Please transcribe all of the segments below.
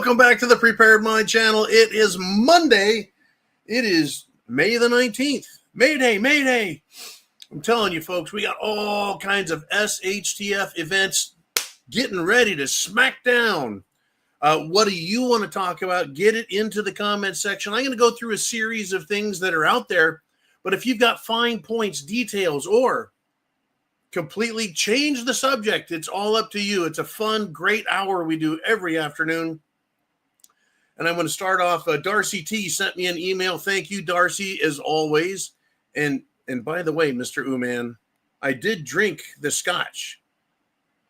Welcome back to the Prepared Mind channel. It is Monday. It is May the 19th. Mayday, Mayday. I'm telling you, folks, we got all kinds of SHTF events getting ready to smack down. What do you want to talk about? Get it into the comment section. I'm going to go through a series of things that are out there, but if you've got fine points, details, or completely change the subject, it's all up to you. It's a fun, great hour we do every afternoon. And I'm going to start off. Darcy T sent me an email. Thank you, Darcy, as always. And by the way, Mr. Uman, I did drink the scotch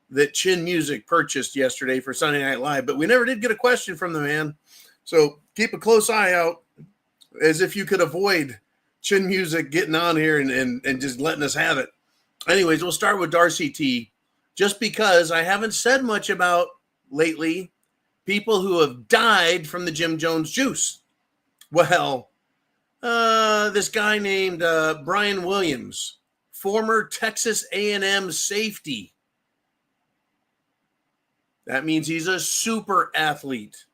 that Chin Music purchased yesterday for Sunday Night Live, but we never did get a question from the man. So keep a close eye out, as if you could avoid Chin Music getting on here and just letting us have it. Anyways, we'll start with Darcy T. Just because I haven't said much about lately people who have died from the Jim Jones juice. Well, this guy named Brian Williams, former Texas A&M safety. That means he's a super athlete.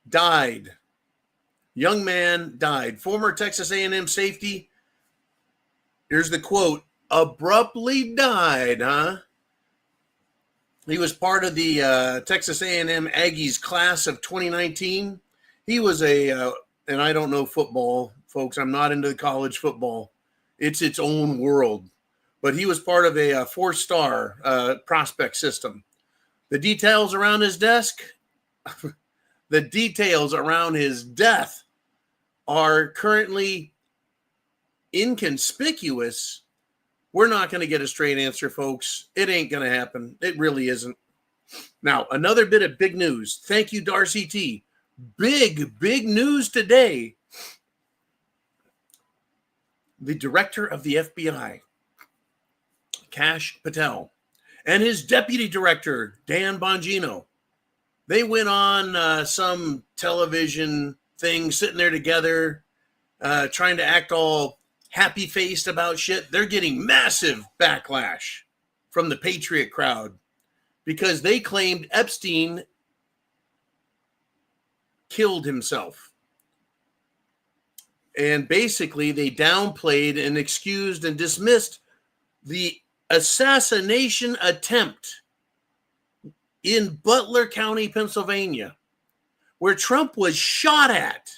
Died. Young man died. Former Texas A&M safety. Here's the quote. Abruptly died, huh? He was part of the Texas A&M Aggies class of 2019. He was and I don't know football, folks. I'm not into college football. It's its own world. But he was part of a four-star prospect system. The details around his desk, the details around his death are currently inconspicuous. We're not going to get a straight answer, folks. It ain't going to happen. It really isn't. Now, another bit of big news. Thank you, Darcy T. Big news today. The director of the FBI, Kash Patel, and his deputy director, Dan Bongino, they went on some television thing, sitting there together, trying to act all happy-faced about shit. They're getting massive backlash from the Patriot crowd because they claimed Epstein killed himself. And basically, they downplayed and excused and dismissed the assassination attempt in Butler County, Pennsylvania, where Trump was shot at.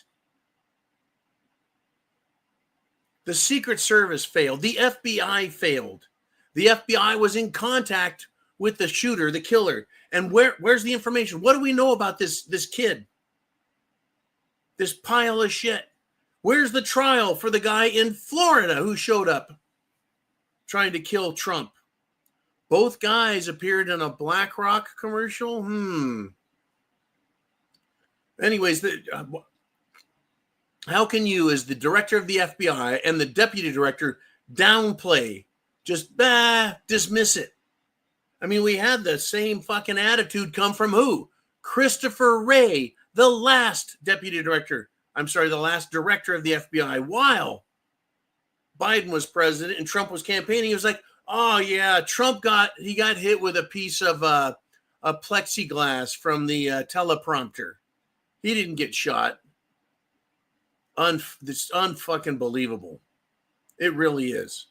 The Secret Service failed. The FBI failed. The FBI was in contact with the shooter, the killer. And where's the information? What do we know about this kid? This pile of shit. Where's the trial for the guy in Florida who showed up trying to kill Trump? Both guys appeared in a BlackRock commercial. Anyways, how can you, as the director of the FBI and the deputy director, downplay, just dismiss it? I mean, we had the same fucking attitude come from who? Christopher Wray, the last deputy director. The last director of the FBI. While Biden was president and Trump was campaigning, he was like, oh yeah, Trump got hit with a piece of a plexiglass from the teleprompter. He didn't get shot. This unfucking believable. It really is.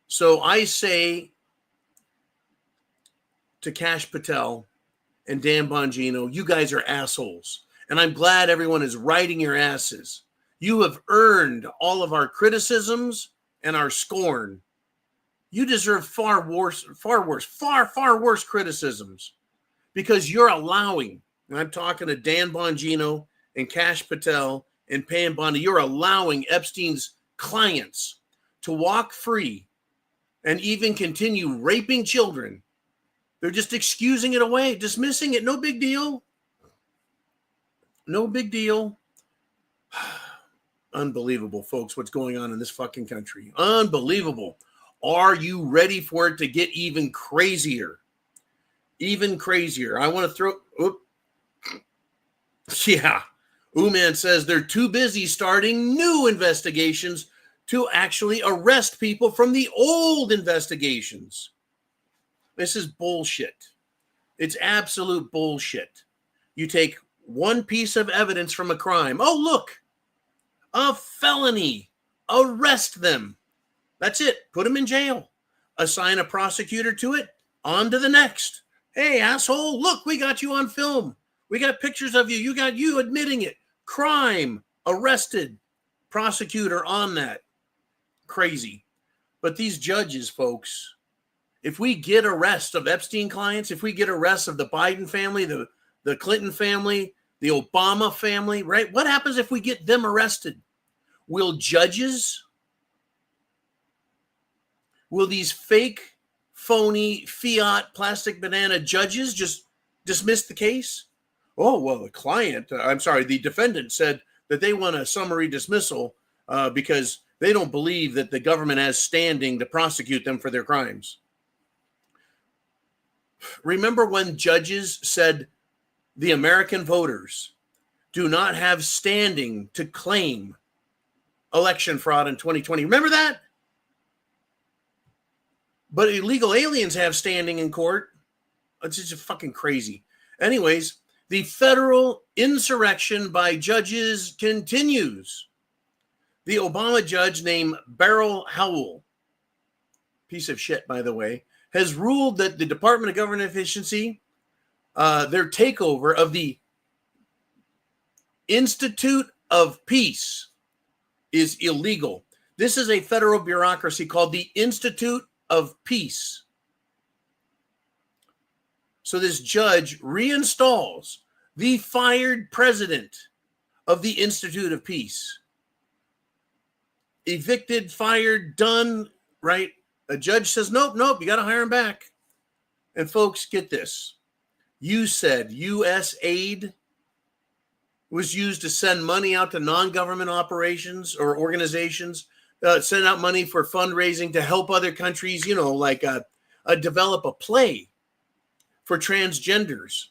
So I say to Kash Patel and Dan Bongino, you guys are assholes. And I'm glad everyone is riding your asses. You have earned all of our criticisms and our scorn. You deserve far worse criticisms because you're allowing, and I'm talking to Dan Bongino and Kash Patel and Pam Bondi, you're allowing Epstein's clients to walk free and even continue raping children. They're just excusing it away, dismissing it. No big deal. No big deal. Unbelievable, folks, what's going on in this fucking country. Unbelievable. Are you ready for it to get even crazier? Even crazier. I want to throw... Yeah. Uman says they're too busy starting new investigations to actually arrest people from the old investigations. This is bullshit. It's absolute bullshit. You take one piece of evidence from a crime. Oh, look, a felony. Arrest them. That's it. Put them in jail. Assign a prosecutor to it. On to the next. Hey, asshole, look, we got you on film. We got pictures of you. You got you admitting it. Crime. Arrested. Prosecutor on that. Crazy. But these judges, folks, if we get arrests of Epstein clients, if we get arrests of the Biden family, the Clinton family, the Obama family, right? What happens if we get them arrested? Will these fake, phony, fiat, plastic banana judges just dismiss the case? Oh, well, the defendant said that they want a summary dismissal because they don't believe that the government has standing to prosecute them for their crimes. Remember when judges said the American voters do not have standing to claim election fraud in 2020? Remember that? But illegal aliens have standing in court. It's just fucking crazy. Anyways, the federal insurrection by judges continues. The Obama judge named Beryl Howell, piece of shit, by the way, has ruled that the Department of Government Efficiency, their takeover of the Institute of Peace, is illegal. This is a federal bureaucracy called the Institute of Peace. So this judge reinstalls the fired president of the Institute of Peace. Evicted, fired, done, right? A judge says, nope, you got to hire him back. And folks, get this. You said U.S. aid was used to send money out to non-government operations or organizations, send out money for fundraising to help other countries, like develop a play for transgenders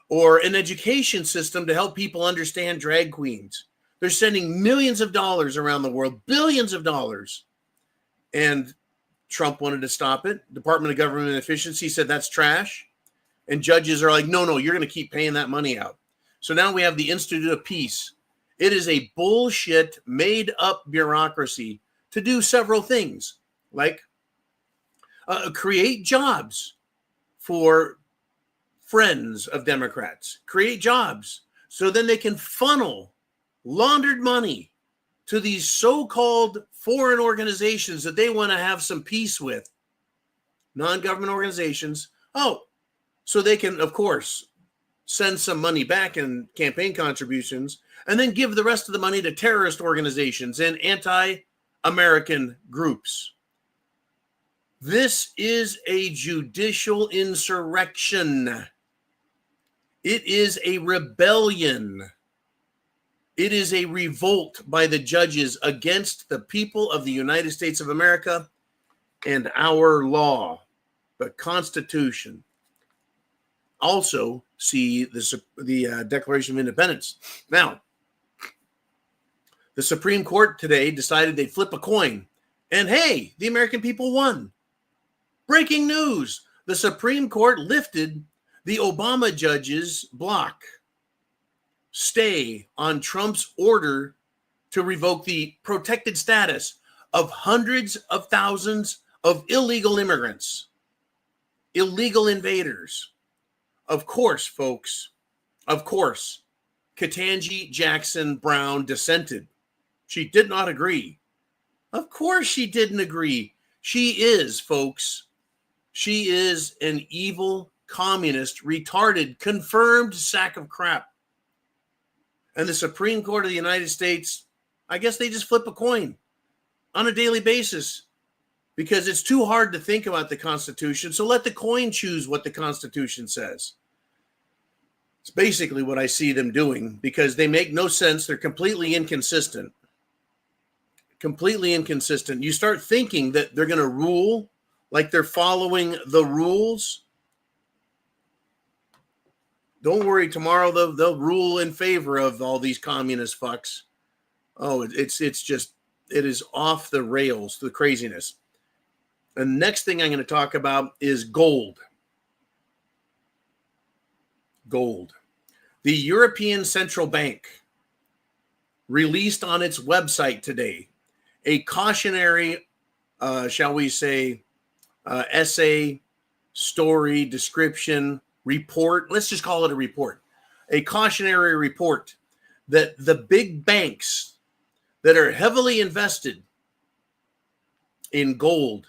or an education system to help people understand drag queens. They're sending millions of dollars around the world, billions of dollars. And Trump wanted to stop it. Department of Government Efficiency said that's trash. And judges are like, no, you're going to keep paying that money out. So now we have the Institute of Peace. It is a bullshit, made-up bureaucracy to do several things, like create jobs for friends of Democrats, create jobs so then they can funnel laundered money to these so-called foreign organizations that they want to have some peace with, non-government organizations. Oh, so they can, of course, send some money back in campaign contributions and then give the rest of the money to terrorist organizations and anti-American groups. This is a judicial insurrection. It is a rebellion. It is a revolt by the judges against the people of the United States of America and our law, the Constitution. Also, see the Declaration of Independence. Now, the Supreme Court today decided they'd flip a coin. And hey, the American people won. Breaking news. The Supreme Court lifted the Obama judge's block stay on Trump's order to revoke the protected status of hundreds of thousands of illegal immigrants, illegal invaders. Of course, folks, Ketanji Jackson Brown dissented. She did not agree. Of course she didn't agree. She is, folks, she is an evil, communist, retarded, confirmed sack of crap. And the Supreme Court of the United States, I guess they just flip a coin on a daily basis because it's too hard to think about the Constitution. So let the coin choose what the Constitution says. It's basically what I see them doing because they make no sense. They're completely inconsistent. Completely inconsistent. You start thinking that they're going to rule like they're following the rules. Don't worry, tomorrow they'll rule in favor of all these communist fucks. Oh, it is off the rails, the craziness. The next thing I'm going to talk about is gold. Gold. The European Central Bank released on its website today a cautionary, shall we say, essay, story, description, report. Let's just call it a report. A cautionary report that the big banks that are heavily invested in gold,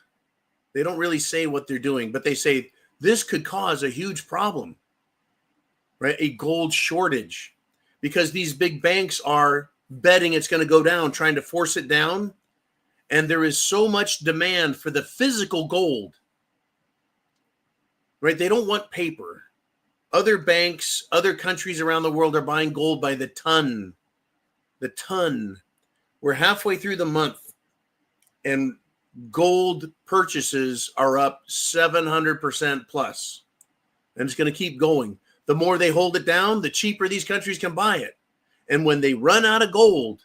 they don't really say what they're doing, but they say this could cause a huge problem, right? A gold shortage, because these big banks are betting it's going to go down, trying to force it down. And there is so much demand for the physical gold, right? They don't want paper. Other banks, other countries around the world are buying gold by the ton. The ton. We're halfway through the month, and gold purchases are up 700% plus. And it's going to keep going. The more they hold it down, the cheaper these countries can buy it. And when they run out of gold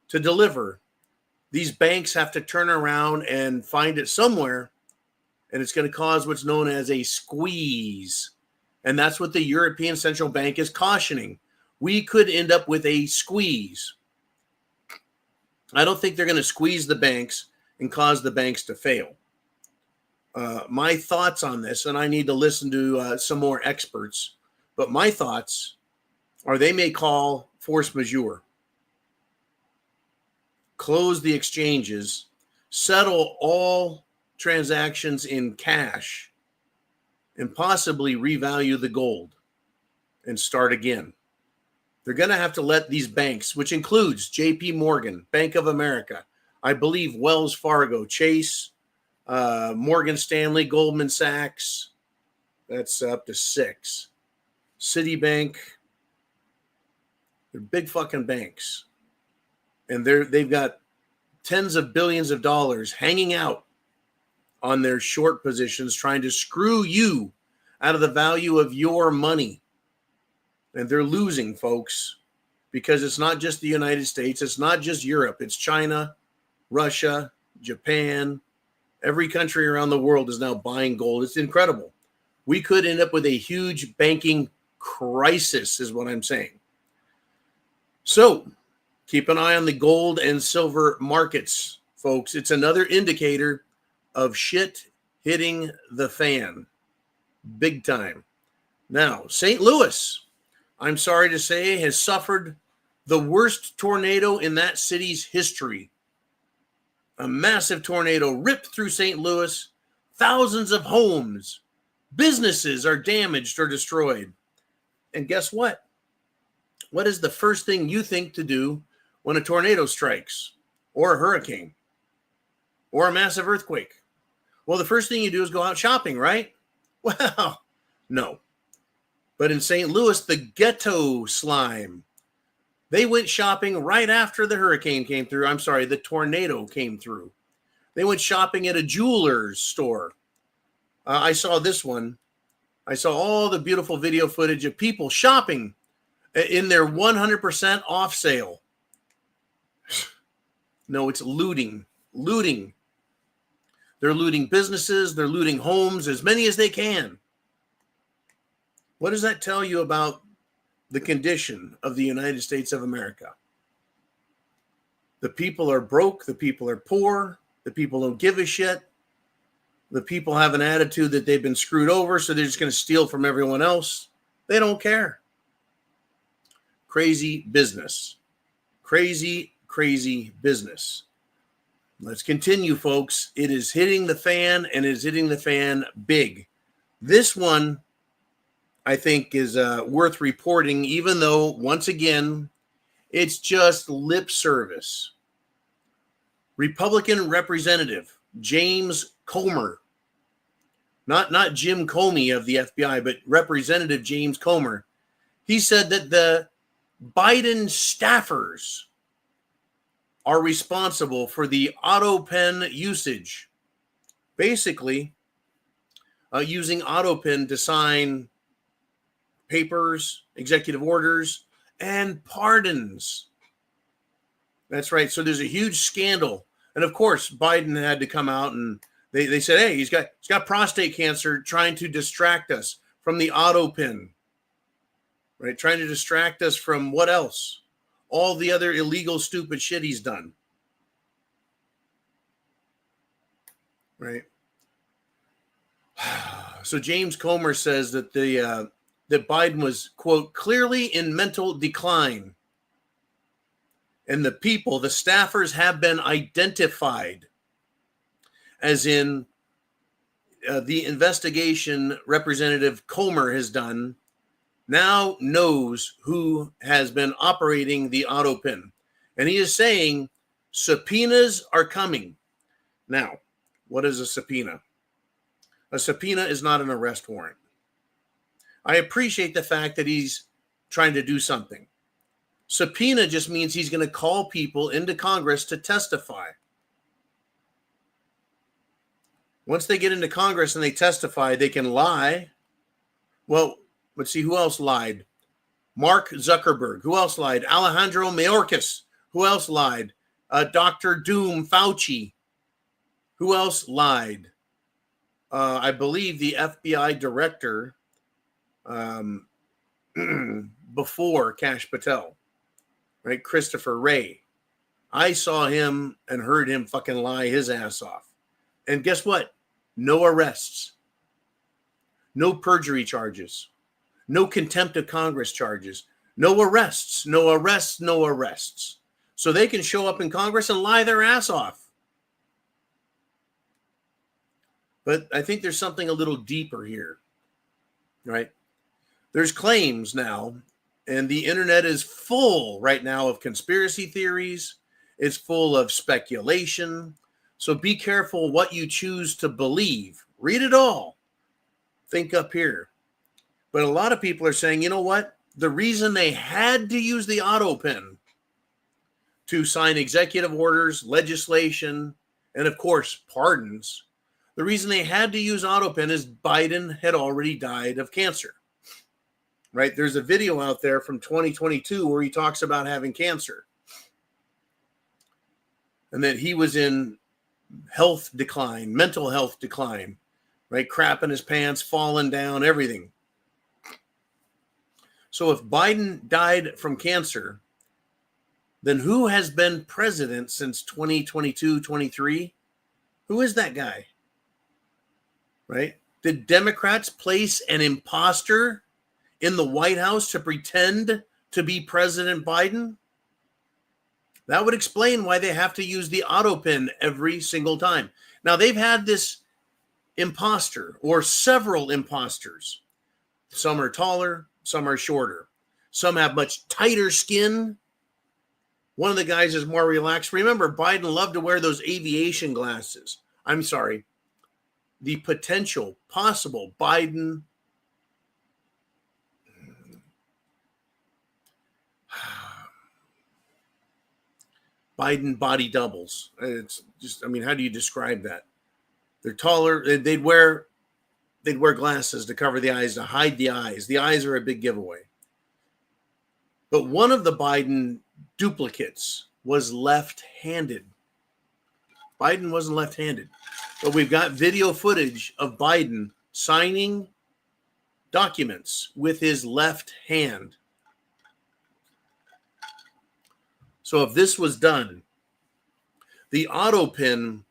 to deliver, these banks have to turn around and find it somewhere, and it's going to cause what's known as a squeeze. And that's what the European Central Bank is cautioning. We could end up with a squeeze. I don't think they're going to squeeze the banks and cause the banks to fail. My thoughts on this, and I need to listen to some more experts, but my thoughts are they may call force majeure, close the exchanges, settle all transactions in cash, and possibly revalue the gold and start again. They're going to have to let these banks, which includes JP Morgan, Bank of America, I believe Wells Fargo, Chase, Morgan Stanley, Goldman Sachs, that's up to 6. Citibank, they're big fucking banks. And they've got tens of billions of dollars hanging out on their short positions, trying to screw you out of the value of your money. And they're losing, folks, because it's not just the United States. It's not just Europe. It's China, Russia, Japan. Every country around the world is now buying gold. It's incredible. We could end up with a huge banking crisis, is what I'm saying. So keep an eye on the gold and silver markets, folks. It's another indicator of shit hitting the fan big time. Now, St. Louis, I'm sorry to say, has suffered the worst tornado in that city's history. A massive tornado ripped through St. Louis. Thousands of homes, businesses are damaged or destroyed. And guess what? What is the first thing you think to do when a tornado strikes, or a hurricane, or a massive earthquake? Well, the first thing you do is go out shopping, right? Well, no. But in St. Louis, the ghetto slime, they went shopping right after the hurricane came through. I'm sorry, the tornado came through. They went shopping at a jeweler's store. I saw this one. I saw all the beautiful video footage of people shopping in their 100% off sale. No, it's looting. Looting. They're looting businesses. They're looting homes, as many as they can. What does that tell you about the condition of the United States of America? The people are broke. The people are poor. The people don't give a shit. The people have an attitude that they've been screwed over, so they're just going to steal from everyone else. They don't care. Crazy business. Crazy, crazy business. Let's continue, folks. It is hitting the fan, and it is hitting the fan big. This one, I think, is worth reporting, even though, once again, it's just lip service. Republican Representative James Comer, not Jim Comey of the FBI, but Representative James Comer, he said that the Biden staffers are responsible for the auto pen usage. Basically, using auto pen to sign papers, executive orders, and pardons. That's right. So there's a huge scandal. And of course, Biden had to come out and they said, hey, he's got prostate cancer, trying to distract us from the auto pen. right? Trying to distract us from what else? All the other illegal, stupid shit he's done, right? So James Comer says that that Biden was, quote, clearly in mental decline. And the people, the staffers, have been identified, as in the investigation Representative Comer has done now knows who has been operating the auto pin. And he is saying subpoenas are coming. Now, what is a subpoena? A subpoena is not an arrest warrant. I appreciate the fact that he's trying to do something. Subpoena just means he's going to call people into Congress to testify. Once they get into Congress and they testify, they can lie. Well, let's see, who else lied? Mark Zuckerberg. Who else lied? Alejandro Mayorkas. Who else lied? Dr. Doom Fauci. Who else lied? I believe the FBI director before Kash Patel, right? Christopher Wray. I saw him and heard him fucking lie his ass off. And guess what? No arrests. No perjury charges. No contempt of Congress charges. No arrests. No arrests. No arrests. So they can show up in Congress and lie their ass off. But I think there's something a little deeper here, right? There's claims now, and the internet is full right now of conspiracy theories. It's full of speculation. So be careful what you choose to believe. Read it all. Think up here. But a lot of people are saying, you know what? The reason they had to use the auto pen to sign executive orders, legislation, and of course, pardons, the reason they had to use auto pen is Biden had already died of cancer, right? There's a video out there from 2022 where he talks about having cancer and that he was in health decline, mental health decline, right? Crapping his pants, falling down, everything. So if Biden died from cancer, then who has been president since 2022, 23? Who is that guy? Right? Did Democrats place an imposter in the White House to pretend to be President Biden? That would explain why they have to use the auto pen every single time. Now, they've had this imposter or several imposters. Some are taller, some are shorter. Some have much tighter skin. One of the guys is more relaxed. Remember, Biden loved to wear those aviation glasses. I'm sorry. The potential, possible Biden body doubles. It's just, I mean, how do you describe that? They're taller. They'd wear glasses to cover the eyes, to hide the eyes. The eyes are a big giveaway. But one of the Biden duplicates was left-handed. Biden wasn't left-handed. But we've got video footage of Biden signing documents with his left hand. So if this was done, the auto pen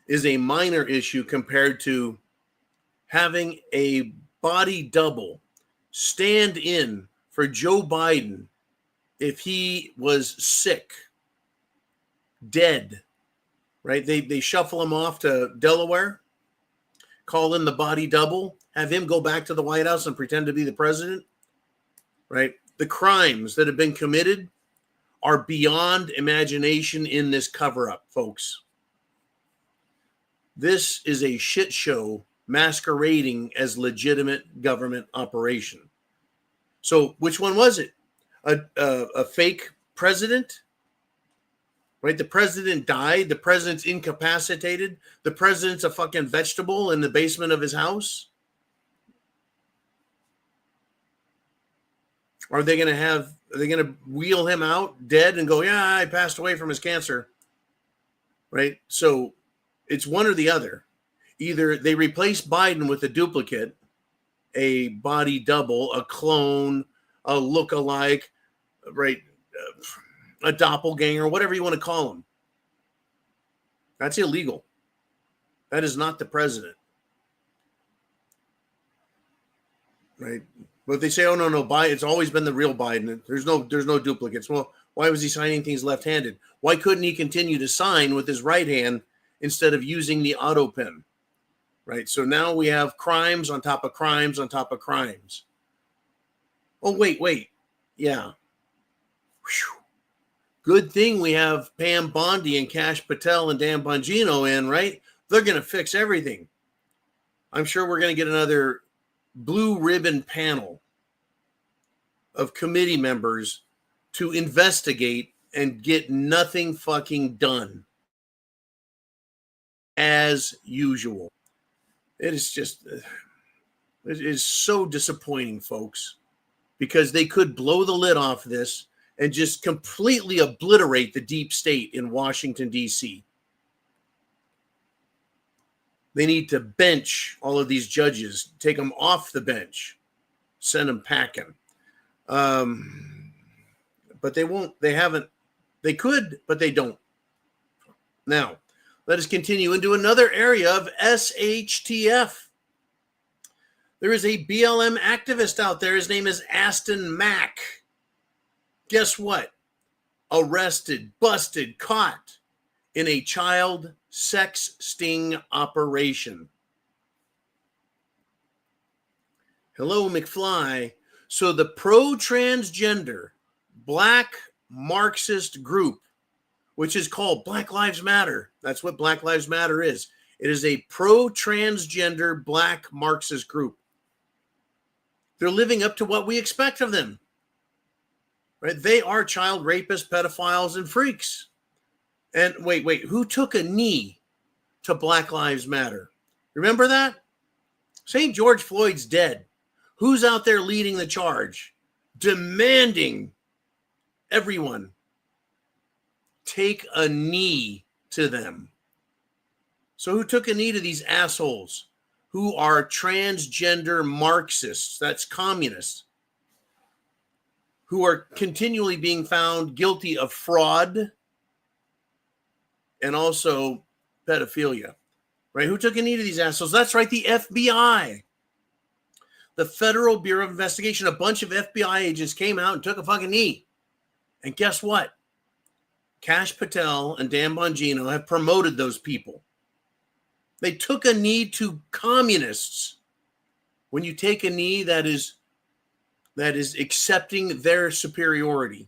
is a minor issue compared to having a body double stand in for Joe Biden if he was sick, dead, right? They shuffle him off to Delaware, call in the body double, have him go back to the White House and pretend to be the president, right? The crimes that have been committed are beyond imagination in this cover-up, folks. This is a shit show masquerading as legitimate government operation. So which one was it? A fake president? Right? The president died. The president's incapacitated. The president's a fucking vegetable in the basement of his house. Are they going to wheel him out dead and go, yeah, I passed away from his cancer? Right? So it's one or the other. Either they replace Biden with a duplicate, a body double, a clone, a look-alike, right? A doppelganger, whatever you want to call them. That's illegal. That is not the president. Right? But they say, oh, no, Biden, it's always been the real Biden. There's no duplicates. Well, why was he signing things left-handed? Why couldn't he continue to sign with his right hand instead of using the auto pen? Right? So now we have crimes on top of crimes on top of crimes. Oh, wait. Yeah. Whew. Good thing we have Pam Bondi and Cash Patel and Dan Bongino in, right? They're going to fix everything. I'm sure we're going to get another blue ribbon panel of committee members to investigate and get nothing fucking done as usual. It is just, it is so disappointing, folks, because they could blow the lid off this and just completely obliterate the deep state in Washington, D.C. They need to bench all of these judges, take them off the bench, send them packing. But they won't. They haven't. They could, but they don't. Now, let us continue into another area of SHTF. There is a BLM activist out there. His name is Aston Mack. Guess what? Arrested, busted, caught in a child sex sting operation. Hello, McFly. So the pro-transgender black Marxist group, which is called Black Lives Matter. That's what Black Lives Matter is. It is a pro-transgender black Marxist group. They're living up to what we expect of them. Right? They are child rapists, pedophiles, and freaks. And wait, who took a knee to Black Lives Matter? Remember that? St. George Floyd's dead. Who's out there leading the charge? Demanding everyone take a knee to them. So who took a knee to these assholes who are transgender Marxists? That's communists. Who are continually being found guilty of fraud and also pedophilia, right? Who took a knee to these assholes? That's right, the FBI. The Federal Bureau of Investigation, a bunch of FBI agents came out and took a fucking knee. And guess what? Cash Patel and Dan Bongino have promoted those people. They took a knee to communists. When you take a knee, that is accepting their superiority,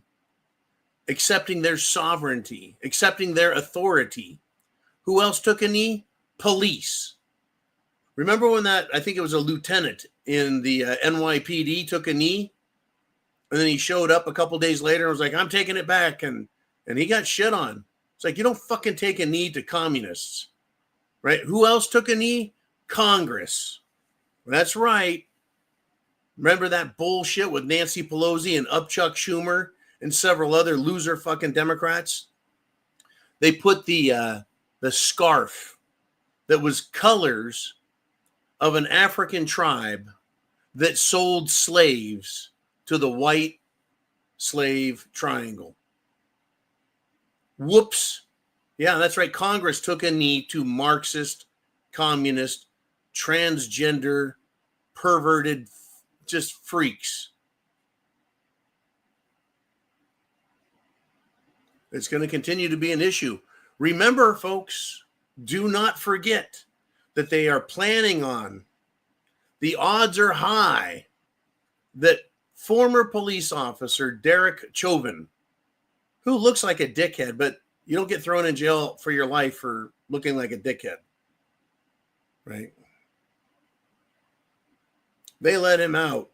accepting their sovereignty, accepting their authority. Who else took a knee? Police. Remember when I think it was a lieutenant in the NYPD took a knee? And then he showed up a couple days later and was like, I'm taking it back. And he got shit on. It's like, you don't fucking take a knee to communists, right? Who else took a knee? Congress. That's right. Remember that bullshit with Nancy Pelosi and Chuck Schumer and several other loser fucking Democrats? They put the scarf that was colors of an African tribe that sold slaves to the white slave triangle. Whoops. Yeah, that's right. Congress took a knee to Marxist, communist, transgender, perverted, just freaks. It's going to continue to be an issue. Remember, folks, do not forget that they are planning on, the odds are high that former police officer Derek Chauvin, who looks like a dickhead, but you don't get thrown in jail for your life for looking like a dickhead, right? They let him out.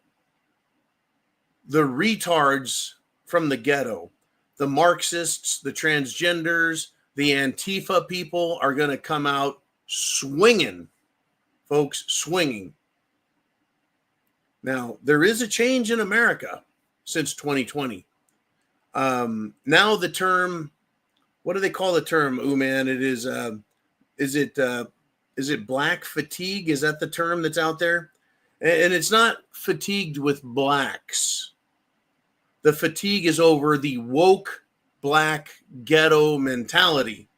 The retards from the ghetto, the Marxists, the transgenders, the Antifa people are going to come out swinging, folks, swinging. Now, there is a change in America since 2020. Now the term, what do they call the term? Oh man, it is it black fatigue? Is that the term that's out there? And it's not fatigued with blacks. The fatigue is over the woke black ghetto mentality,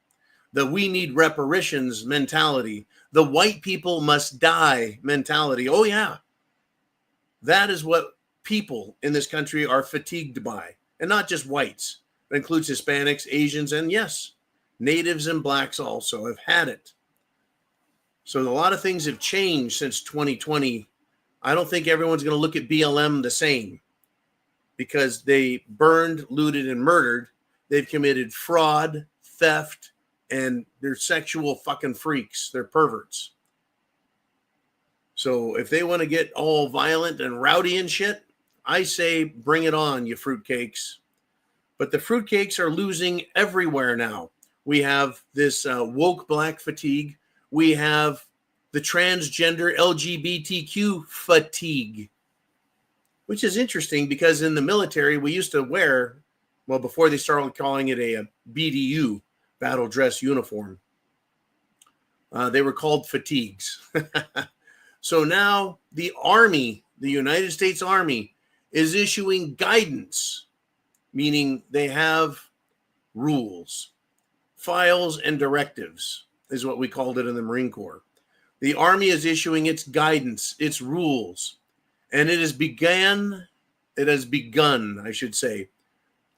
the we need reparations mentality, the white people must die mentality. Oh, yeah. That is what people in this country are fatigued by. And not just whites. It includes Hispanics, Asians, and yes, natives and blacks also have had it. So a lot of things have changed since 2020. I don't think everyone's going to look at BLM the same because they burned, looted, and murdered. They've committed fraud, theft, and they're sexual fucking freaks. They're perverts. So if they want to get all violent and rowdy and shit, I say bring it on, you fruitcakes. But the fruitcakes are losing everywhere now. We have this woke black fatigue. We have the transgender LGBTQ fatigue, which is interesting because in the military, we used to wear, well, before they started calling it a BDU, battle dress uniform, they were called fatigues. So now the Army, the United States Army, is issuing guidance, meaning they have rules, files, and directives is what we called it in the Marine Corps. The Army is issuing its guidance, its rules, and it has begun, I should say,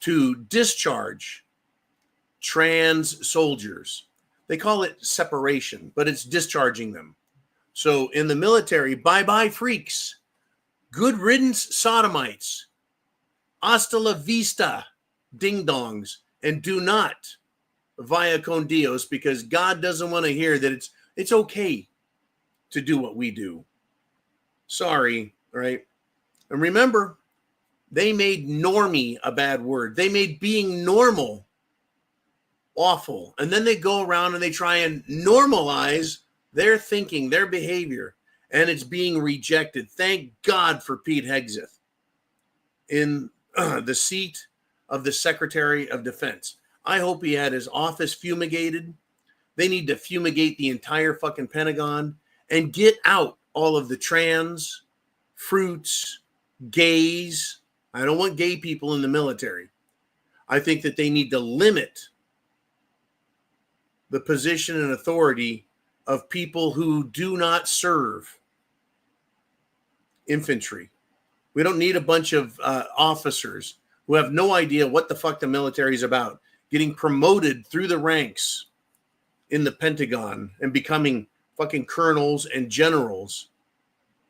to discharge trans soldiers. They call it separation, but it's discharging them. So in the military, bye-bye freaks, good riddance sodomites, hasta la vista ding-dongs, and do not via con Dios, because God doesn't want to hear that it's okay to do what we do. Sorry, right? And remember, they made normie a bad word. They made being normal awful. And then they go around and they try and normalize their thinking, their behavior, and it's being rejected. Thank God for Pete Hegseth in the seat of the Secretary of Defense. I hope he had his office fumigated. They need to fumigate the entire fucking Pentagon and get out all of the trans, fruits, gays. I don't want gay people in the military. I think that they need to limit the position and authority of people who do not serve infantry. We don't need a bunch of officers who have no idea what the fuck the military is about, getting promoted through the ranks in the Pentagon and becoming fucking colonels and generals.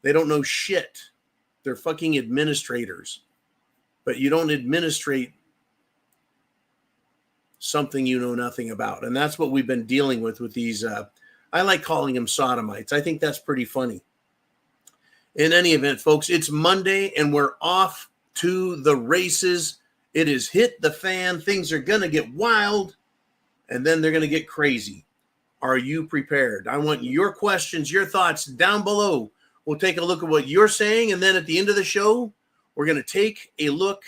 They don't know shit. They're fucking administrators. But you don't administrate something you know nothing about. And that's what we've been dealing with these I like calling them sodomites. I think that's pretty funny. In any event, folks, it's Monday and we're off to the races. It has hit the fan. Things are going to get wild and then they're going to get crazy. Are you prepared? I want your questions, your thoughts down below. We'll take a look at what you're saying. And then at the end of the show, we're going to take a look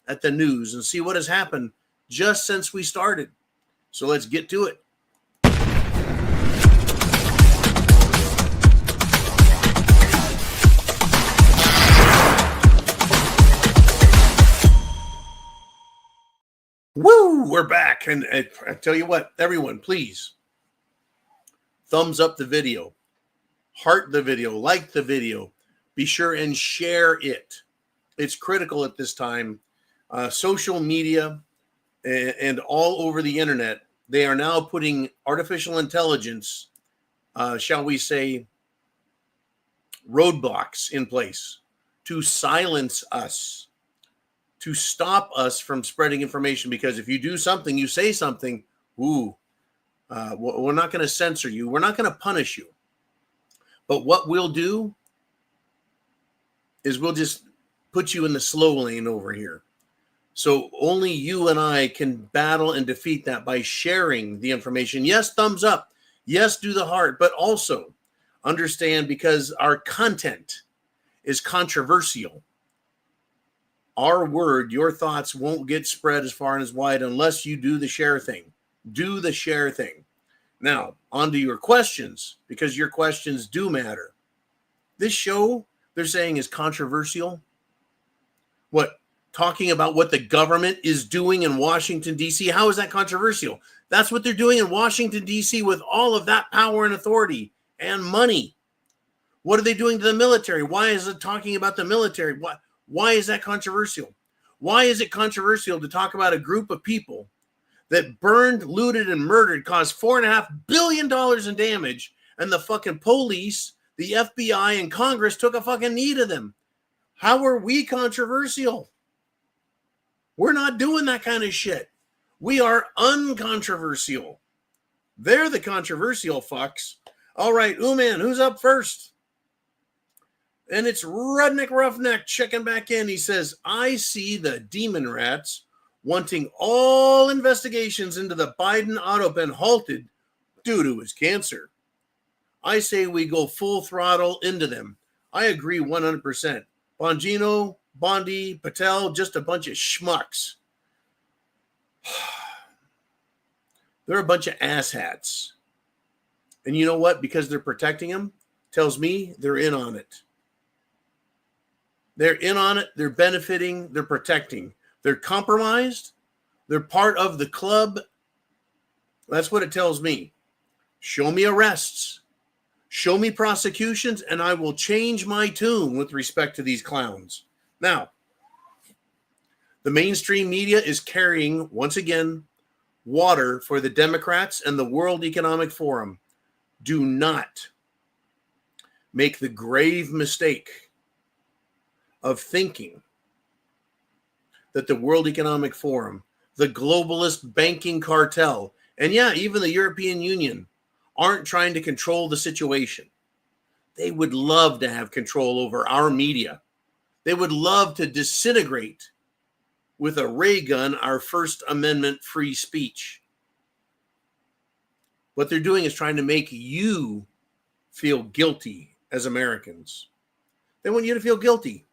at the news and see what has happened just since we started. So let's get to it. Woo! We're back. And I tell you what, everyone, please thumbs up the video, heart the video, like the video. Be sure and share it. It's critical at this time. Social media and all over the internet, they are now putting artificial intelligence, shall we say, roadblocks in place to silence us, to stop us from spreading information. Because if you do something, you say something, we're not going to censor you. We're not going to punish you. But what we'll do is we'll just put you in the slow lane over here. So only you and I can battle and defeat that by sharing the information. Yes, thumbs up. Yes, do the heart. But also understand, because our content is controversial, our word, your thoughts won't get spread as far and as wide unless you do the share thing. Do the share thing. Now, on to your questions, because your questions do matter. This show, they're saying, is controversial. What? talking about what the government is doing in Washington, D.C. How is that controversial? That's what they're doing in Washington, D.C. with all of that power and authority and money. What are they doing to the military? Why is it talking about the military? Why is that controversial? Why is it controversial to talk about a group of people that burned, looted, and murdered, caused $4.5 billion in damage, and the fucking police, the FBI, and Congress took a fucking knee to them? How are we controversial? We're not doing that kind of shit. We are uncontroversial. They're the controversial fucks. All right, Uman, who's up first? And it's Rudnick Roughneck checking back in. He says, I see the demon rats wanting all investigations into the Biden auto pen halted due to his cancer. I say we go full throttle into them. I agree 100%. Bongino, Bondi, Patel, just a bunch of schmucks. They're a bunch of asshats. And you know what? Because they're protecting him, tells me they're in on it. They're in on it. They're benefiting. They're protecting. They're compromised. They're part of the club. That's what it tells me. Show me arrests. Show me prosecutions, and I will change my tune with respect to these clowns. Now, the mainstream media is carrying, once again, water for the Democrats and the World Economic Forum. Do not make the grave mistake of thinking that the World Economic Forum, the globalist banking cartel, and yeah, even the European Union aren't trying to control the situation. They would love to have control over our media. They would love to disintegrate with a ray gun our First Amendment free speech. What they're doing is trying to make you feel guilty as Americans. They want you to feel guilty.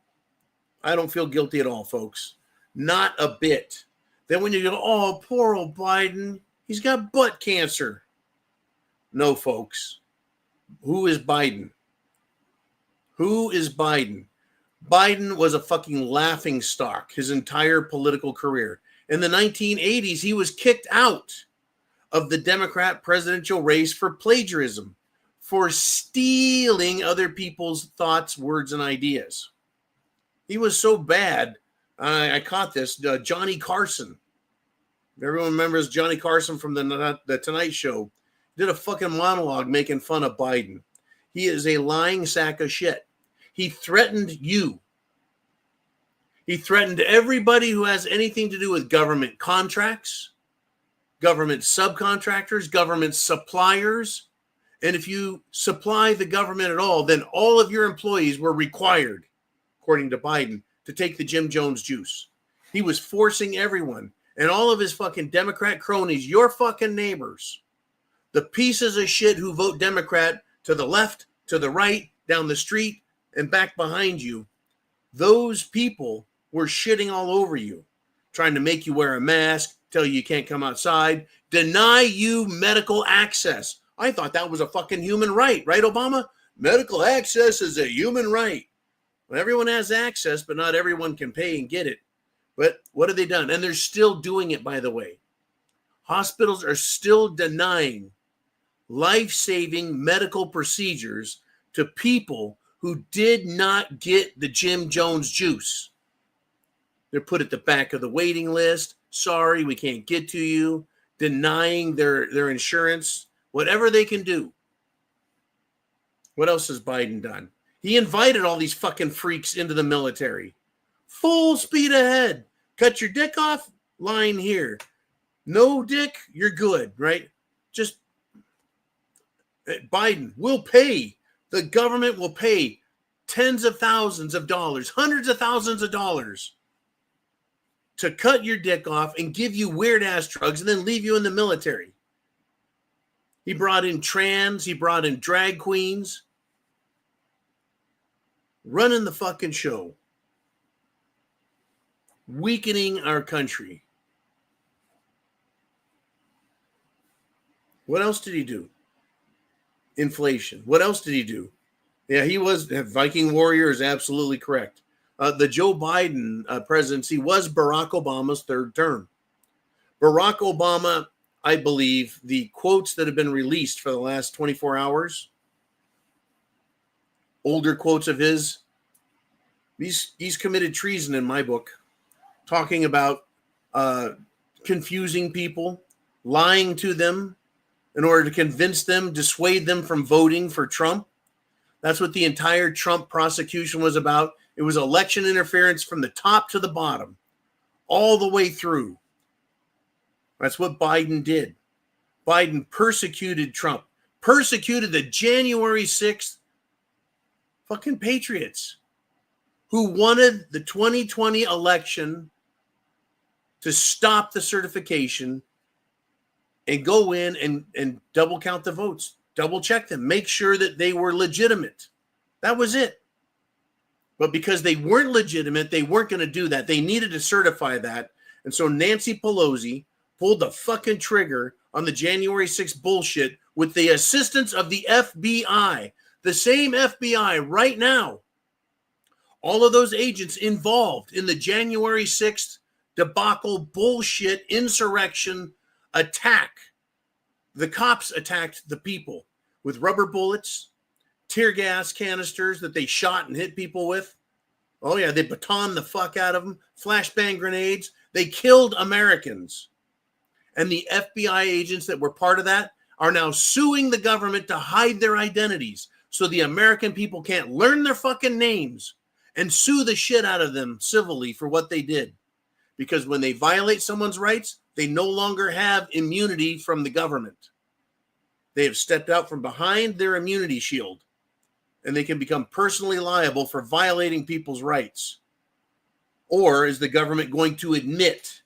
I don't feel guilty at all, folks. Not a bit. Then when you go, oh, poor old Biden, he's got butt cancer. No, folks. Who is Biden? Who is Biden? Biden was a fucking laughing stock his entire political career. In the 1980s, he was kicked out of the Democrat presidential race for plagiarism, for stealing other people's thoughts, words, and ideas. He was so bad. I caught this. Johnny Carson. Everyone remembers Johnny Carson from the Tonight Show. Did a fucking monologue making fun of Biden. He is a lying sack of shit. He threatened you. He threatened everybody who has anything to do with government contracts, government subcontractors, government suppliers. And if you supply the government at all, then all of your employees were required, according to Biden, to take the Jim Jones juice. He was forcing everyone and all of his fucking Democrat cronies, your fucking neighbors, the pieces of shit who vote Democrat to the left, to the right, down the street, and back behind you. Those people were shitting all over you, trying to make you wear a mask, tell you can't come outside, deny you medical access. I thought that was a fucking human right, right, Obama? Medical access is a human right. Well, everyone has access, but not everyone can pay and get it. But what have they done? And they're still doing it, by the way. Hospitals are still denying life-saving medical procedures to people who did not get the Jim Jones juice. They're put at the back of the waiting list. Sorry, we can't get to you. Denying their insurance. Whatever they can do. What else has Biden done? He invited all these fucking freaks into the military. Full speed ahead. Cut your dick off, line here. No dick, you're good, right? Just Biden will pay. The government will pay tens of thousands of dollars, hundreds of thousands of dollars to cut your dick off and give you weird-ass drugs and then leave you in the military. He brought in trans. He brought in drag queens. Running the fucking show. Weakening our country. What else did he do? Inflation. What else did he do? Yeah, he was. Viking Warrior is absolutely correct. The Joe Biden presidency was Barack Obama's third term. Barack Obama, I believe, the quotes that have been released for the last 24 hours, older quotes of his, he's committed treason in my book, talking about confusing people, lying to them in order to convince them, dissuade them from voting for Trump. That's what the entire Trump prosecution was about. It was election interference from the top to the bottom, all the way through. That's what Biden did. Biden persecuted Trump, persecuted the January 6th fucking patriots who wanted the 2020 election to stop the certification and go in and double count the votes, double check them, make sure that they were legitimate. That was it. But because they weren't legitimate, they weren't going to do that. They needed to certify that. And so Nancy Pelosi pulled the fucking trigger on the January 6th bullshit with the assistance of the FBI, the same FBI right now. All of those agents involved in the January 6th debacle, bullshit, insurrection, attack. The cops attacked the people with rubber bullets, tear gas canisters that they shot and hit people with. Oh, yeah, they batoned the fuck out of them, flashbang grenades. They killed Americans. And the FBI agents that were part of that are now suing the government to hide their identities so the American people can't learn their fucking names and sue the shit out of them civilly for what they did. Because when they violate someone's rights, they no longer have immunity from the government. They have stepped out from behind their immunity shield, and they can become personally liable for violating people's rights. Or is the government going to admit?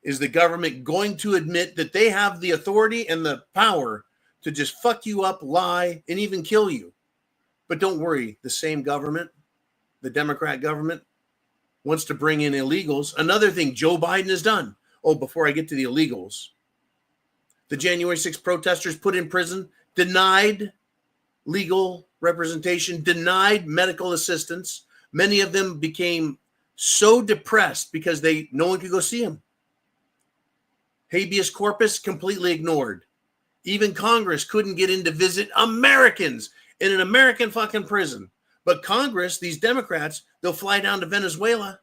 Is the government going to admit that they have the authority and the power to just fuck you up, lie, and even kill you? But don't worry, the same government, the Democrat government, wants to bring in illegals. Another thing Joe Biden has done. Oh, before I get to the illegals, the January 6th protesters put in prison, denied legal representation, denied medical assistance. Many of them became so depressed because no one could go see them. Habeas corpus completely ignored. Even Congress couldn't get in to visit Americans in an American fucking prison. But Congress, these Democrats, they'll fly down to Venezuela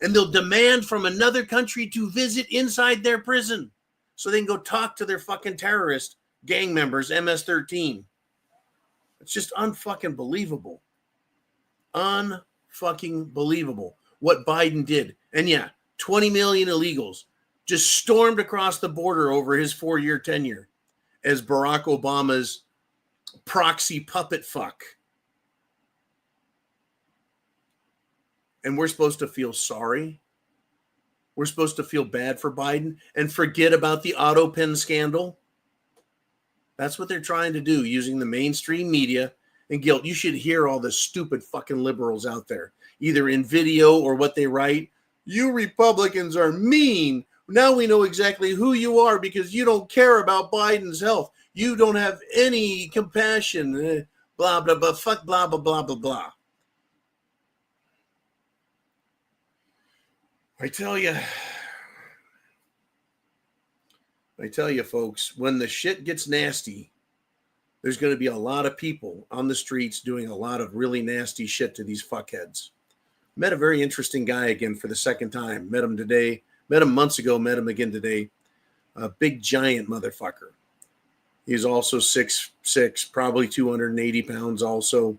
and they'll demand from another country to visit inside their prison so they can go talk to their fucking terrorist gang members, MS-13. It's just unfucking believable. Unfucking believable what Biden did. And yeah, 20 million illegals just stormed across the border over his 4-year tenure as Barack Obama's proxy puppet fuck. And we're supposed to feel sorry. We're supposed to feel bad for Biden and forget about the auto pen scandal. That's what they're trying to do using the mainstream media and guilt. You should hear all the stupid fucking liberals out there, either in video or what they write. You Republicans are mean. Now we know exactly who you are because you don't care about Biden's health. You don't have any compassion. Blah, blah, blah. Fuck, blah, blah, blah, blah, blah. I tell you, folks, when the shit gets nasty, there's going to be a lot of people on the streets doing a lot of really nasty shit to these fuckheads. Met a very interesting guy again for the second time. Met him today. Met him months ago. Met him again today. A big, giant motherfucker. He's also 6'6", probably 280 pounds also.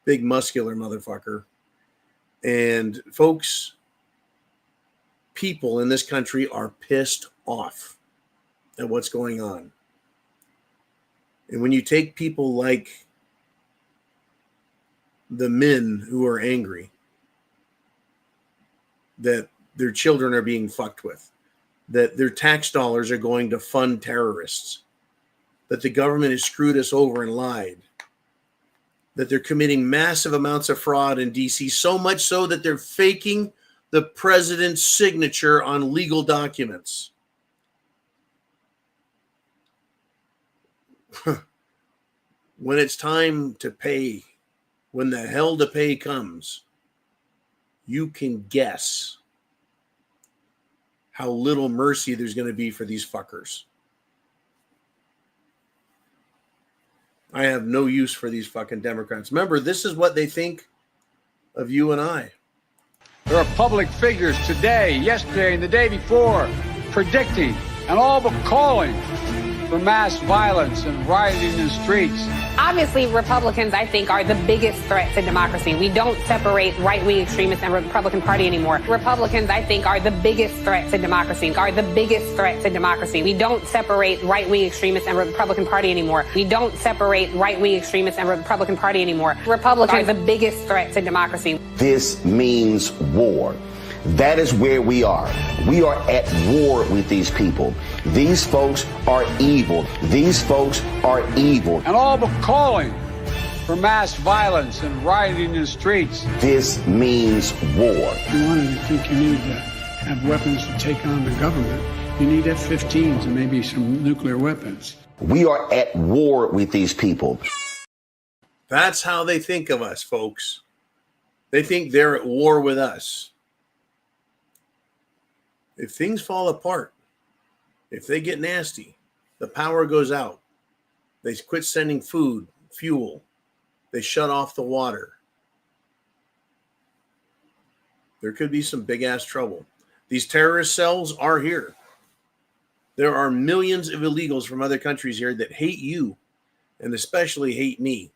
Big, muscular motherfucker. And, folks, people in this country are pissed off at what's going on. And when you take people like the men who are angry that their children are being fucked with, that their tax dollars are going to fund terrorists, that the government has screwed us over and lied, that they're committing massive amounts of fraud in DC, so much so that they're faking the president's signature on legal documents. When it's time to pay, when the hell to pay comes, you can guess how little mercy there's going to be for these fuckers. I have no use for these fucking Democrats. Remember, this is what they think of you and I. There are public figures today, yesterday, and the day before predicting and all but calling for mass violence and rioting in the streets. Obviously, Republicans, I think, are the biggest threat to democracy. We don't separate right-wing extremists and Republican Party anymore. Republicans, I think, are the biggest threat to democracy. We don't separate right-wing extremists and Republican Party anymore. Republicans are the biggest threat to democracy. This means war. That is where we are. We are at war with these people. These folks are evil. And all but calling for mass violence and rioting in the streets. This means war. You wanted to think you need to have weapons to take on the government. You need F-15s and maybe some nuclear weapons. We are at war with these people. That's how they think of us, folks. They think they're at war with us. If things fall apart, if they get nasty, the power goes out, they quit sending food, fuel, they shut off the water, there could be some big-ass trouble. These terrorist cells are here. There are millions of illegals from other countries here that hate you and especially hate me.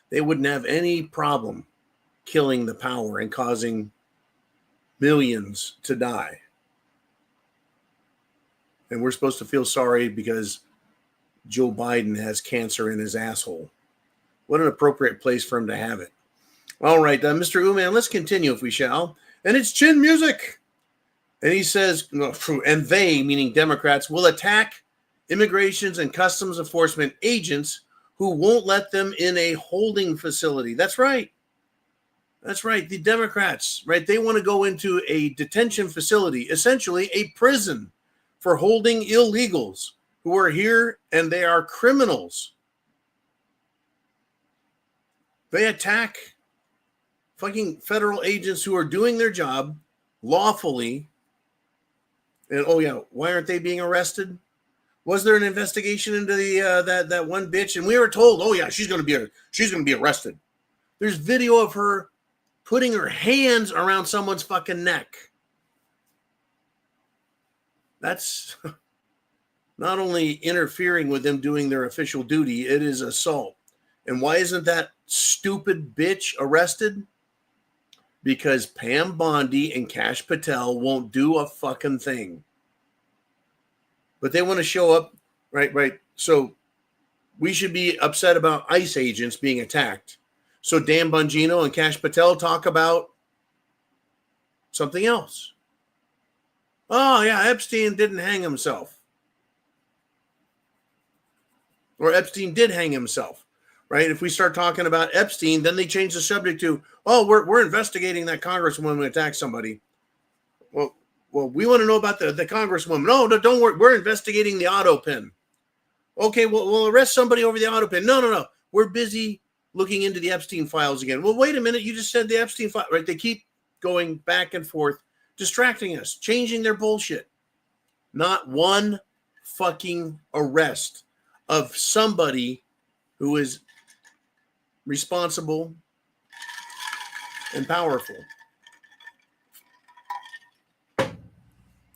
They wouldn't have any problem killing the power and causing millions to die. And we're supposed to feel sorry because Joe Biden has cancer in his asshole. What an appropriate place for him to have it. All right, Mr. Uman, let's continue if we shall. And it's chin music. And he says, and they, meaning Democrats, will attack immigrations and customs enforcement agents who won't let them in a holding facility. That's right. That's right. The Democrats, right? They want to go into a detention facility, essentially a prison for holding illegals who are here and they are criminals. They attack fucking federal agents who are doing their job lawfully. And oh yeah, why aren't they being arrested? Was there an investigation into the that one bitch? And we were told, oh yeah, she's gonna be arrested. There's video of her putting her hands around someone's fucking neck. That's not only interfering with them doing their official duty, it is assault. And why isn't that stupid bitch arrested? Because Pam Bondi and Kash Patel won't do a fucking thing. But they want to show up, right? So we should be upset about ICE agents being attacked. So Dan Bongino and Kash Patel talk about something else. Oh, yeah, Epstein didn't hang himself. Or Epstein did hang himself, right? If we start talking about Epstein, then they change the subject to, oh, we're investigating that congresswoman who attacked somebody. Well, we want to know about the congresswoman. No, don't worry. We're investigating the auto pin. Okay, we'll arrest somebody over the auto pin. No. We're busy looking into the Epstein files again. Well, wait a minute. You just said the Epstein file, right? They keep going back and forth, distracting us, changing their bullshit. Not one fucking arrest of somebody who is responsible and powerful.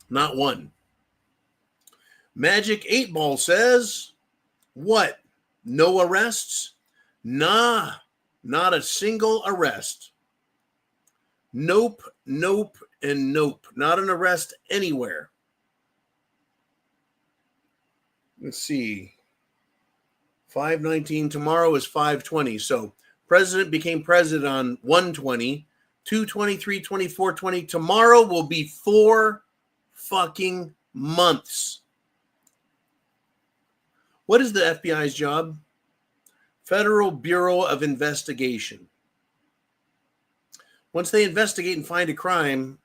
Not one. Magic 8 Ball says, what? No arrests? Nah, not a single arrest. Nope, and nope. Not an arrest anywhere. Let's see. 5/19. Tomorrow is 5/20. So president became president on 1/20, 2/20, 3/20, 4/20. Tomorrow will be 4 fucking months. What is the FBI's job? Federal Bureau of Investigation. Once they investigate and find a crime,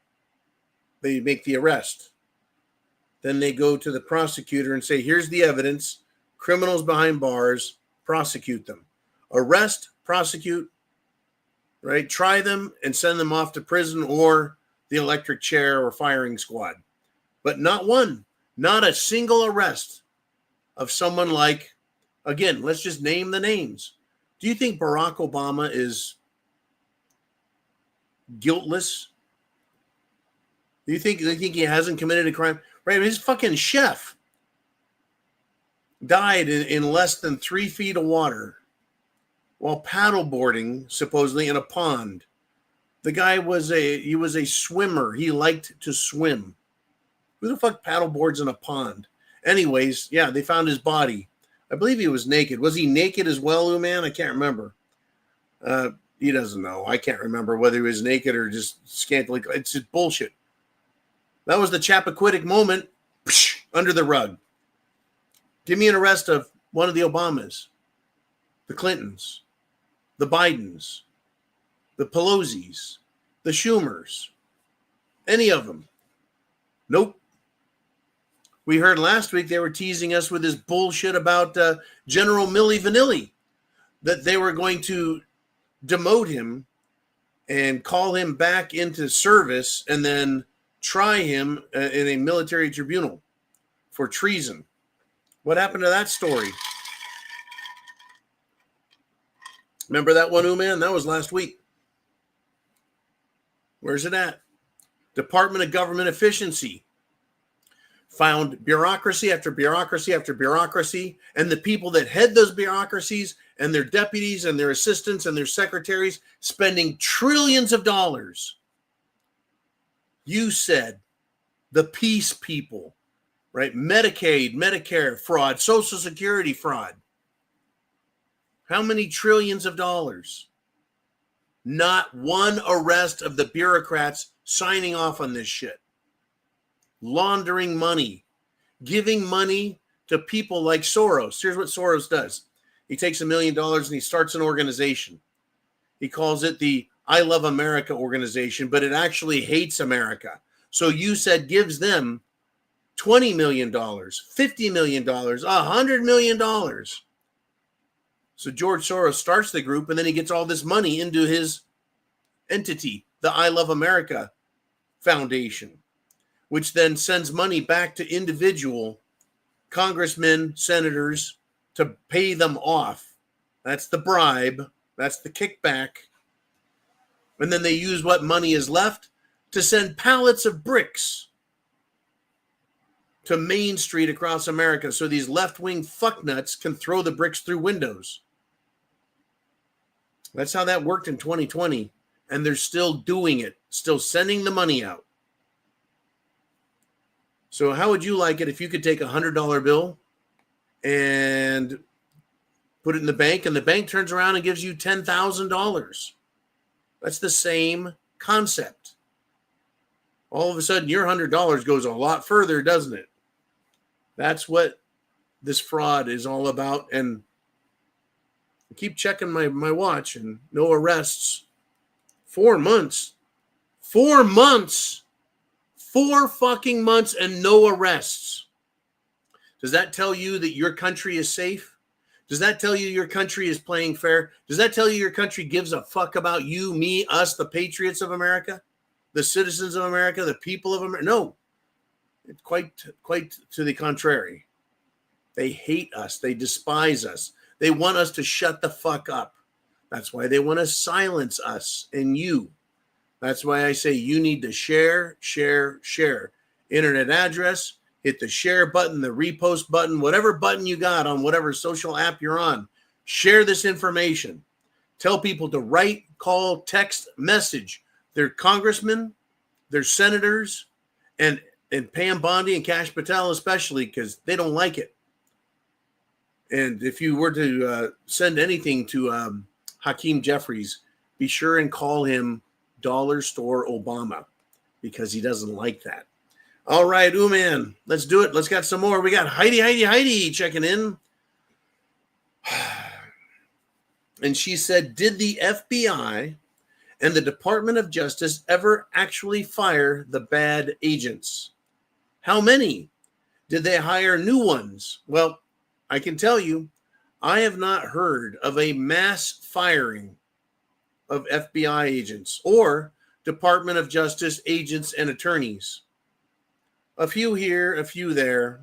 they make the arrest. Then they go to the prosecutor and say, here's the evidence, criminals behind bars, prosecute them. Arrest, prosecute, right? Try them and send them off to prison or the electric chair or firing squad. But not one, not a single arrest of someone like, again, let's just name the names. Do you think Barack Obama is guiltless? Do you think he hasn't committed a crime? Right, his fucking chef died in less than 3 feet of water while paddleboarding, supposedly, in a pond. The guy was a swimmer. He liked to swim. Who the fuck paddleboards in a pond? Anyways, yeah, they found his body. I believe he was naked. Was he naked as well, man? I can't remember. He doesn't know. I can't remember whether he was naked or just scantily. It's just bullshit. That was the Chappaquiddick moment. Psh, under the rug. Give me an arrest of one of the Obamas, the Clintons, the Bidens, the Pelosi's, the Schumers, any of them. Nope. We heard last week they were teasing us with this bullshit about General Milli Vanilli, that they were going to demote him and call him back into service and then try him in a military tribunal for treason. What happened to that story? Remember that one, man? That was last week. Where's it at? Department of Government Efficiency found bureaucracy after bureaucracy after bureaucracy, and the people that head those bureaucracies and their deputies and their assistants and their secretaries spending trillions of dollars. You said the peace people, right? Medicaid, Medicare fraud, Social Security fraud. How many trillions of dollars? Not one arrest of the bureaucrats signing off on this shit. Laundering money, giving money to people like Soros. Here's what Soros does. He takes $1 million and he starts an organization. He calls it the I Love America organization, but it actually hates America. So you said gives them $20 million, $50 million, $100 million. So George Soros starts the group and then he gets all this money into his entity, the I Love America Foundation, which then sends money back to individual congressmen, senators to pay them off. That's the bribe. That's the kickback. And then they use what money is left to send pallets of bricks to Main Street across America so these left-wing fucknuts can throw the bricks through windows. That's how that worked in 2020. And they're still doing it, still sending the money out. So how would you like it if you could take $100 bill and put it in the bank, and the bank turns around and gives you $10,000? That's the same concept. All of a sudden, your $100 goes a lot further, doesn't it? That's what this fraud is all about. And I keep checking my watch, and no arrests. 4 months. 4 months. 4 fucking months and no arrests. Does that tell you that your country is safe? Does that tell you your country is playing fair? Does that tell you your country gives a fuck about you, me, us, the patriots of America, the citizens of America, the people of America? No, it's quite to the contrary. They hate us. They despise us. They want us to shut the fuck up. That's why they want to silence us and you. That's why I say you need to share. Internet address, hit the share button, the repost button, whatever button you got on whatever social app you're on. Share this information. Tell people to write, call, text, message their congressmen, their senators, and Pam Bondi and Kash Patel especially, because they don't like it. And if you were to send anything to Hakeem Jeffries, be sure and call him Dollar Store Obama, because he doesn't like that. All right, man, let's do it. Let's get some more. We got Heidi checking in. And she said, did the FBI and the Department of Justice ever actually fire the bad agents? How many? Did they hire new ones? Well, I can tell you, I have not heard of a mass firing of FBI agents or Department of Justice agents and attorneys. A few here, a few there.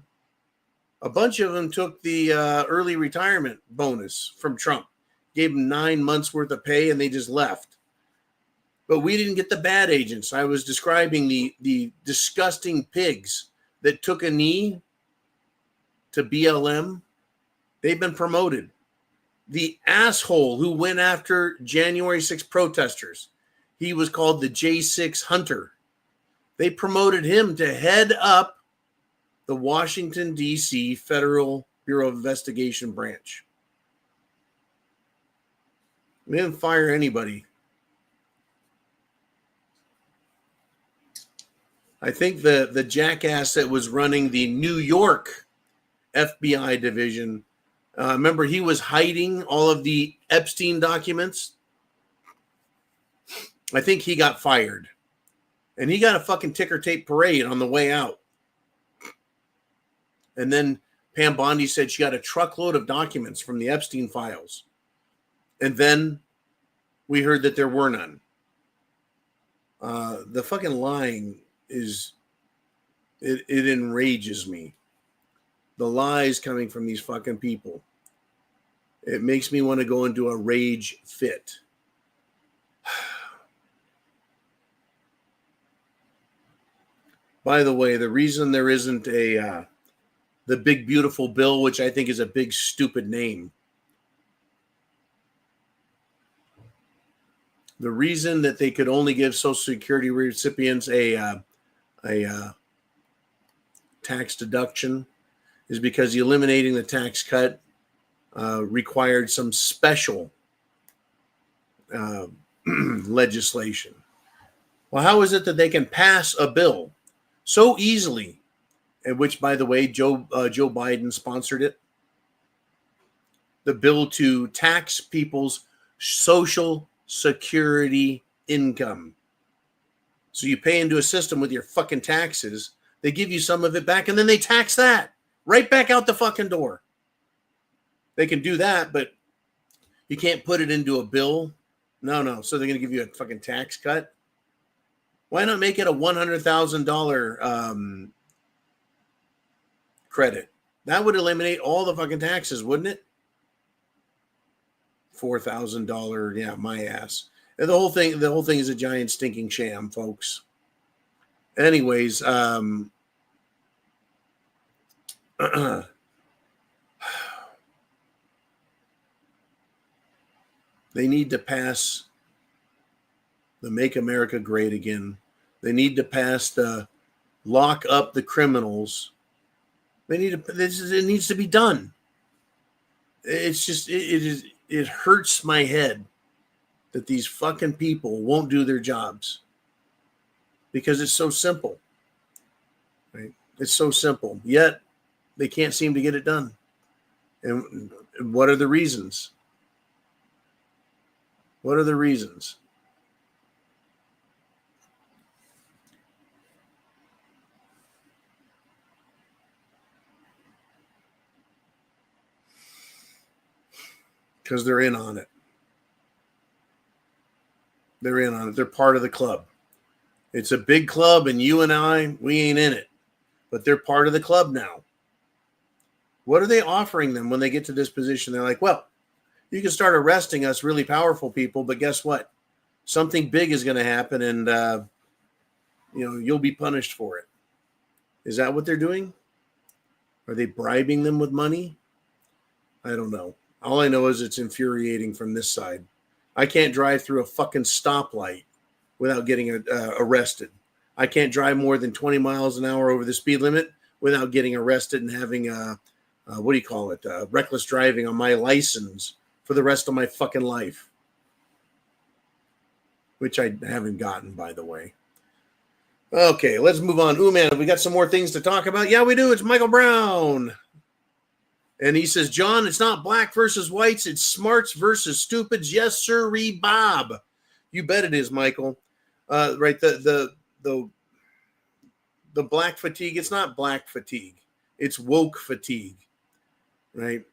A bunch of them took the early retirement bonus from Trump, gave them 9 months worth of pay, and they just left. But we didn't get the bad agents. I was describing the disgusting pigs that took a knee to BLM. They've been promoted. The asshole who went after January 6th protesters, he was called the J6 Hunter. They promoted him to head up the Washington, D.C. Federal Bureau of Investigation branch. They didn't fire anybody. I think the jackass that was running the New York FBI division, remember he was hiding all of the Epstein documents? I think he got fired. And he got a fucking ticker tape parade on the way out. And then Pam Bondi said she got a truckload of documents from the Epstein files. And then we heard that there were none. The fucking lying is, it enrages me. The lies coming from these fucking people. It makes me want to go into a rage fit. By the way, the reason there isn't the big beautiful bill, which I think is a big stupid name. The reason that they could only give Social Security recipients a tax deduction is because eliminating the tax cut required some special legislation. Well, how is it that they can pass a bill so easily, which, by the way, Joe Biden sponsored it, the bill to tax people's Social Security income? So you pay into a system with your fucking taxes, they give you some of it back, and then they tax that right back out the fucking door. They can do that, but you can't put it into a bill. No. So they're going to give you a fucking tax cut. Why not make it a $100,000 credit? That would eliminate all the fucking taxes, wouldn't it? $4,000, yeah, my ass. And the whole thing is a giant stinking sham, folks. Anyways, they need to pass the Make America Great Again. They need to pass the lock up the criminals. It needs to be done. It's just, it hurts my head that these fucking people won't do their jobs because it's so simple, right? It's so simple, yet they can't seem to get it done. And what are the reasons? What are the reasons? Because they're in on it. They're in on it. They're part of the club. It's a big club, and you and I, we ain't in it. But they're part of the club now. What are they offering them when they get to this position? They're like, well, you can start arresting us really powerful people, but guess what? Something big is going to happen, and you'll be punished for it. Is that what they're doing? Are they bribing them with money? I don't know. All I know is it's infuriating from this side. I can't drive through a fucking stoplight without getting arrested. I can't drive more than 20 miles an hour over the speed limit without getting arrested and having reckless driving on my license for the rest of my fucking life. Which I haven't gotten, by the way. Okay, let's move on. Ooh, man, have we got some more things to talk about? Yeah, we do. It's Michael Brown. And he says, John, it's not black versus whites. It's smarts versus stupids. Yes, sirree, Bob. You bet it is, Michael. Right, the black fatigue, it's not black fatigue. It's woke fatigue, right?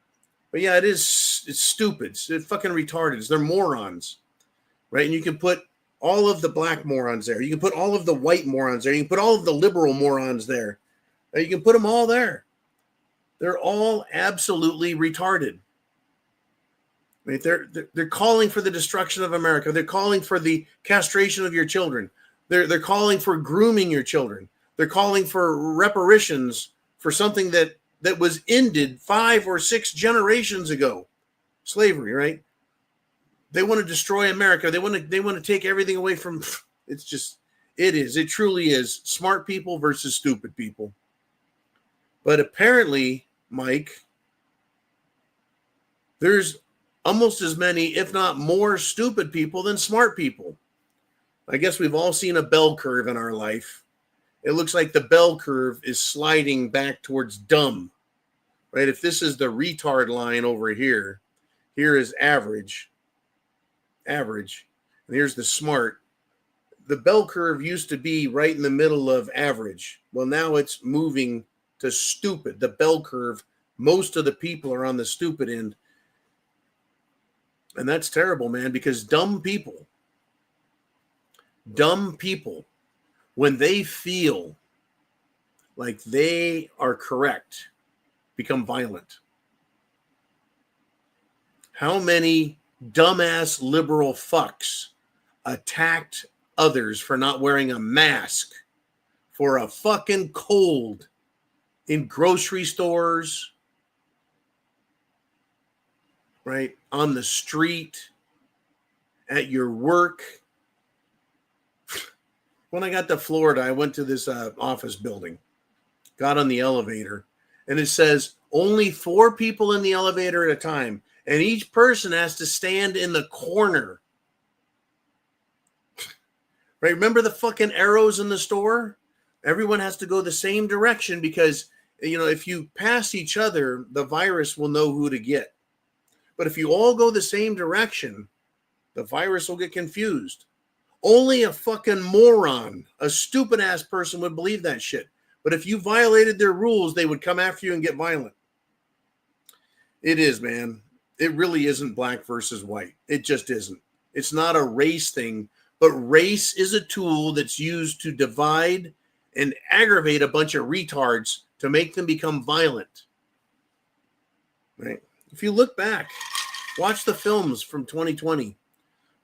But yeah, it's stupid. It's fucking retarded. They're morons. right? And you can put all of the black morons there. You can put all of the white morons there. You can put all of the liberal morons there. You can put them all there. They're all absolutely retarded. Right? They're calling for the destruction of America. They're calling for the castration of your children. They're calling for grooming your children. They're calling for reparations for something that was ended 5 or 6 generations ago. Slavery, right? They want to destroy America. They want to take everything away from. It truly is smart people versus stupid people. But apparently, Mike, there's almost as many, if not more, stupid people than smart people. I guess we've all seen a bell curve in our life. It looks like the bell curve is sliding back towards dumb, right? If this is the retard line over here, here is average, and here's the smart. The bell curve used to be right in the middle of average. Well, now it's moving to stupid. The bell curve, most of the people are on the stupid end. And that's terrible, man, because dumb people, when they feel like they are correct, become violent. How many dumbass liberal fucks attacked others for not wearing a mask for a fucking cold in grocery stores, right? On the street, at your work. When I got to Florida, I went to this office building, got on the elevator, and it says only 4 people in the elevator at a time, and each person has to stand in the corner. Right? Remember the fucking arrows in the store? Everyone has to go the same direction because, if you pass each other, the virus will know who to get. But if you all go the same direction, the virus will get confused. Only a fucking moron, a stupid ass person would believe that shit. But if you violated their rules, they would come after you and get violent. It is, man. It really isn't black versus white. It just isn't. It's not a race thing, but race is a tool that's used to divide and aggravate a bunch of retards to make them become violent. Right? If you look back, watch the films from 2020.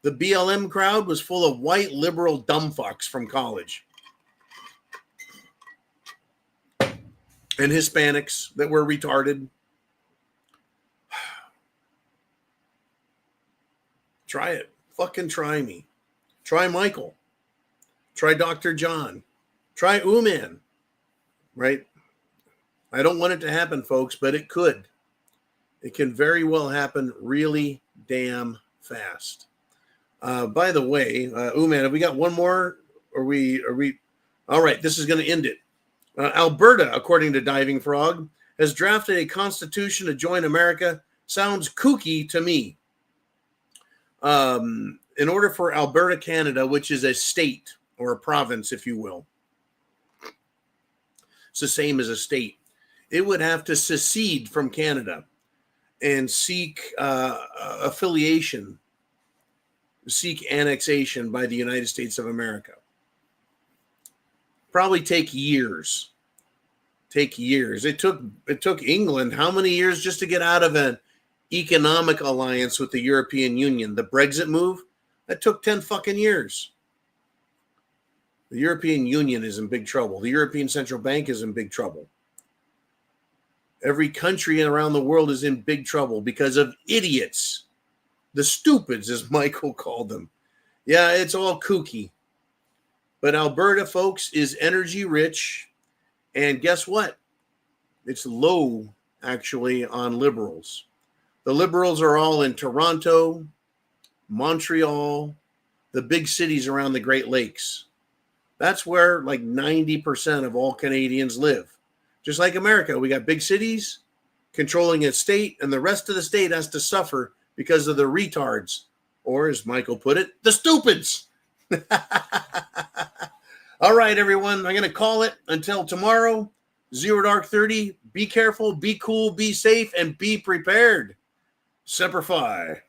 The BLM crowd was full of white liberal dumb fucks from college. And Hispanics that were retarded. Try it. Fucking try me. Try Michael. Try Dr. John. Try Uman. Right? I don't want it to happen, folks, but it could. It can very well happen really damn fast. By the way, Uman, have we got one more? Are we? All right, this is going to end it. Alberta, according to Diving Frog, has drafted a constitution to join America. Sounds kooky to me. In order for Alberta, Canada, which is a state or a province, if you will, it's the same as a state, it would have to secede from Canada and seek affiliation, seek annexation by the United States of America. Probably take years. It took England how many years just to get out of an economic alliance with the European Union? The Brexit move, that took 10 fucking years. The European Union is in big trouble. The European Central Bank is in big trouble. Every country around the world is in big trouble because of idiots. The stupids, as Michael called them. Yeah, it's all kooky. But Alberta, folks, is energy rich. And guess what? It's low, actually, on liberals. The liberals are all in Toronto, Montreal, the big cities around the Great Lakes. That's where like 90% of all Canadians live. Just like America, we got big cities controlling a state, and the rest of the state has to suffer because of the retards, or as Michael put it, the stupids. All right, everyone, I'm going to call it until tomorrow. Zero Dark 30. Be careful, be cool, be safe, and be prepared. Semper Fi.